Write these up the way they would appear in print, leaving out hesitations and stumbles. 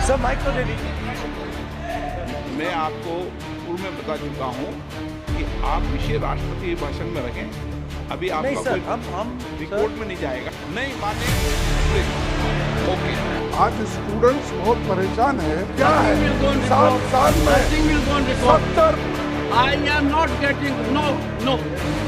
सब माइक तो ले लीजिए। मैं आपको पूर्व में बता चुका हूं कि आप विषय राष्ट्रपति भाषण में रखें। अभी नहीं आपका सर, कोई हम रिकॉर्ड में नहीं जाएगा। नहीं माने ओके। आज स्टूडेंट्स बहुत परेशान है। क्या है 7 साल में 70। I am not getting no.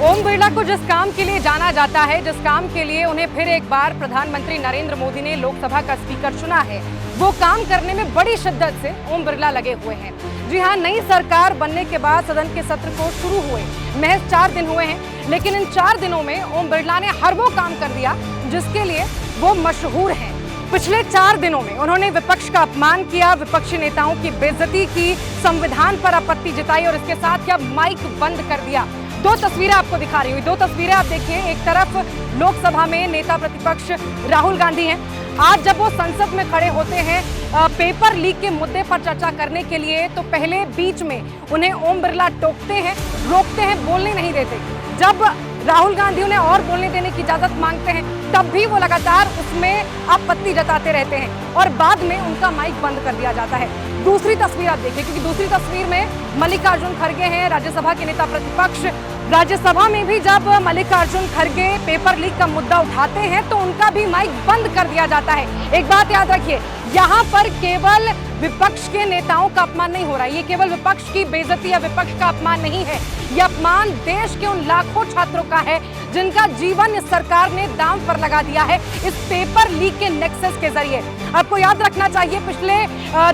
Om Birla को जिस काम के लिए जाना जाता है, जिस काम के लिए उन्हें फिर एक बार प्रधानमंत्री नरेंद्र मोदी ने लोकसभा का स्पीकर चुना है, वो काम करने में बड़ी शिद्दत से ओम बिरला लगे हुए हैं। जी हाँ, नई सरकार बनने के बाद सदन के सत्र को शुरू हुए महज 4 दिन हुए हैं, लेकिन इन 4 दिनों में ओम बिरला ने हर वो काम कर दिया जिसके लिए वो मशहूर हैं। पिछले 4 दिनों में उन्होंने विपक्ष का अपमान किया, विपक्षी नेताओं की बेइज्जती की, संविधान पर आपत्ति जताई और इसके साथ ही अब माइक बंद कर दिया। 2 तस्वीरें आपको दिखा रही हुई, 2 तस्वीरें आप देखिए। एक तरफ लोकसभा में नेता प्रतिपक्ष राहुल गांधी हैं। आज जब वो संसद में खड़े होते हैं पेपर लीक के मुद्दे पर चर्चा करने के लिए, तो पहले बीच में उन्हें ओम बिरला टोकते हैं, रोकते हैं, बोलने नहीं देते। जब राहुल गांधी उन्हें और बोलने देने की इजाजत मांगते हैं, तब भी वो लगातार उसमें आपत्ति जताते रहते हैं और बाद में उनका माइक बंद कर दिया जाता है। दूसरी तस्वीर आप देखिए, क्योंकि दूसरी तस्वीर में मल्लिकार्जुन खड़गे हैं, राज्यसभा के नेता प्रतिपक्ष। राज्यसभा में भी जब मल्लिकार्जुन खड़गे पेपर लीक का मुद्दा उठाते हैं तो उनका भी माइक बंद कर दिया जाता है। एक बात याद रखिए, यहाँ पर केवल विपक्ष के नेताओं का अपमान नहीं हो रहा है, ये केवल विपक्ष की बेइज्जती या विपक्ष का अपमान नहीं है, ये अपमान देश के उन लाखों छात्रों का है जिनका जीवन इस सरकार ने दांव पर लगा दिया है इस पेपर लीक के नेक्सस के जरिए। आपको याद रखना चाहिए, पिछले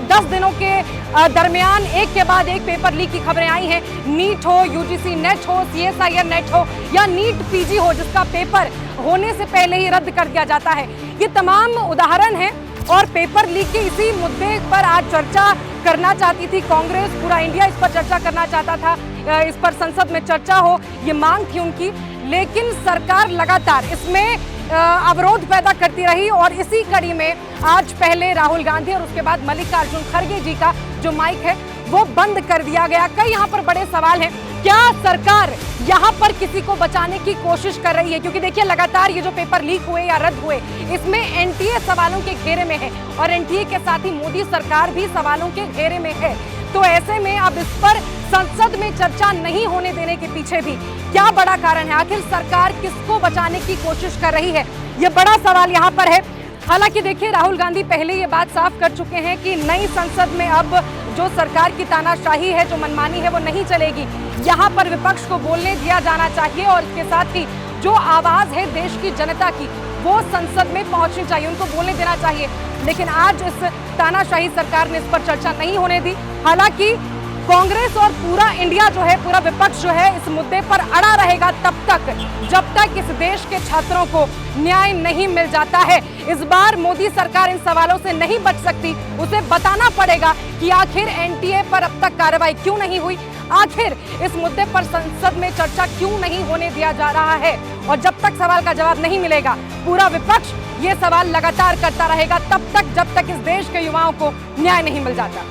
10 दिनों के दरमियान एक के बाद एक पेपर लीक की खबरें आई हैं। नीट हो, यूजीसी नेट हो, सीएसआईआर नेट हो या नीट पीजी हो, जिसका पेपर होने से पहले ही रद्द कर दिया जाता है। ये तमाम उदाहरण हैं और पेपर लीक के इसी मुद्दे पर आज चर्चा करना चाहती थी कांग्रेस। पूरा इंडिया इस पर चर्चा करना चाहता था, इस पर संसद में चर्चा हो, ये मांग थी उनकी। लेकिन सरकार लगातार इसमें अवरोध पैदा करती रही और इसी कड़ी में आज पहले राहुल गांधी और उसके बाद मल्लिकार्जुन खड़गे जी का जो माइक है वो बंद कर दिया गया। कई यहाँ पर बड़े सवाल हैं, क्या सरकार यहाँ पर किसी को बचाने की कोशिश कर रही है? क्योंकि देखिए, लगातार ये जो पेपर लीक हुए या रद्द हुए, इसमें एनटीए सवालों के घेरे में है और एनटीए के साथ ही मोदी सरकार भी सवालों के घेरे में है। तो ऐसे में अब इस पर संसद में चर्चा नहीं होने देने के पीछे भी क्या बड़ा कारण है? आखिर सरकार किसको बचाने की कोशिश कर रही है, ये बड़ा सवाल यहाँ पर है। हालांकि देखिए, राहुल गांधी पहले ये बात साफ कर चुके हैं कि नई संसद में अब जो सरकार की तानाशाही है, जो मनमानी है, वो नहीं चलेगी। यहाँ पर विपक्ष को बोलने दिया जाना चाहिए और इसके साथ ही जो आवाज है देश की जनता की, वो संसद में पहुंचनी चाहिए, उनको बोलने देना चाहिए। लेकिन आज इस तानाशाही सरकार ने इस पर चर्चा नहीं होने दी। हालांकि कांग्रेस और पूरा इंडिया जो है, पूरा विपक्ष जो है, इस मुद्दे पर अड़ा रहेगा तब तक जब तक इस देश के छात्रों को न्याय नहीं मिल जाता है। इस बार मोदी सरकार इन सवालों से नहीं बच सकती, उसे बताना पड़ेगा कि आखिर एनटीए पर अब तक कार्रवाई क्यों नहीं हुई, आखिर इस मुद्दे पर संसद में चर्चा क्यों नहीं होने दिया जा रहा है। और जब तक सवाल का जवाब नहीं मिलेगा, पूरा विपक्ष ये सवाल लगातार करता रहेगा तब तक जब तक इस देश के युवाओं को न्याय नहीं मिल जाता।